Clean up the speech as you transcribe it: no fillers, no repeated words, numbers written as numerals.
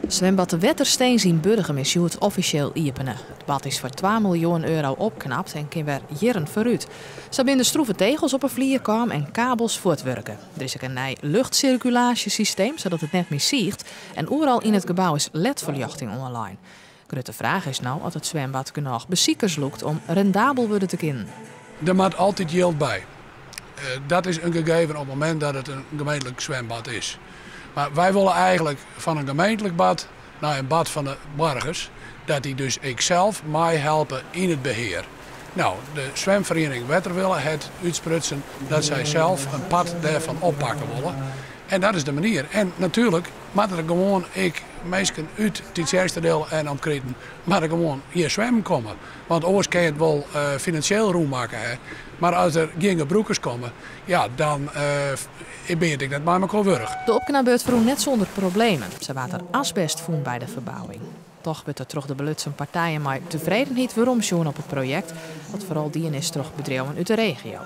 Zwembad de Wettersteens in Burgum is het officieel iepenen. Het bad is voor 2 miljoen euro opknapt en kan weer jaren vooruit. Zo binnen stroeve tegels op een vlier kwam en kabels voortwerken. Er is ook een nieuw luchtcirculatiesysteem, zodat het net meer ziet. En overal in het gebouw is LED-verlichting online. De vraag is nou of het zwembad genoeg bezoekers loekt om rendabel worden te kunnen. Er moet altijd geld bij. Dat is een gegeven op het moment dat het een gemeentelijk zwembad is. Maar wij willen eigenlijk van een gemeentelijk bad naar een bad van de burgers, dat die dus ikzelf mij helpen in het beheer. Nou, de zwemvereniging Wetterwille het uitsprutsen dat zij zelf een pad daarvan oppakken willen. En dat is de manier. En natuurlijk moet er gewoon mensen uit het eerste deel en omkreten, maar er gewoon hier zwemmen komen. Want anders kan je het wel financieel roem maken. Hè. Maar als er geen gebroekers komen, ja, dan ben ik net maar elkaar wurg. De opknapbeurt vroeg net zonder problemen. Ze water asbest voen bij de verbouwing. Toch werd er toch de belutsen partijen maar tevredenheid waarom op het project, wat vooral die is toch bedrijven uit de regio.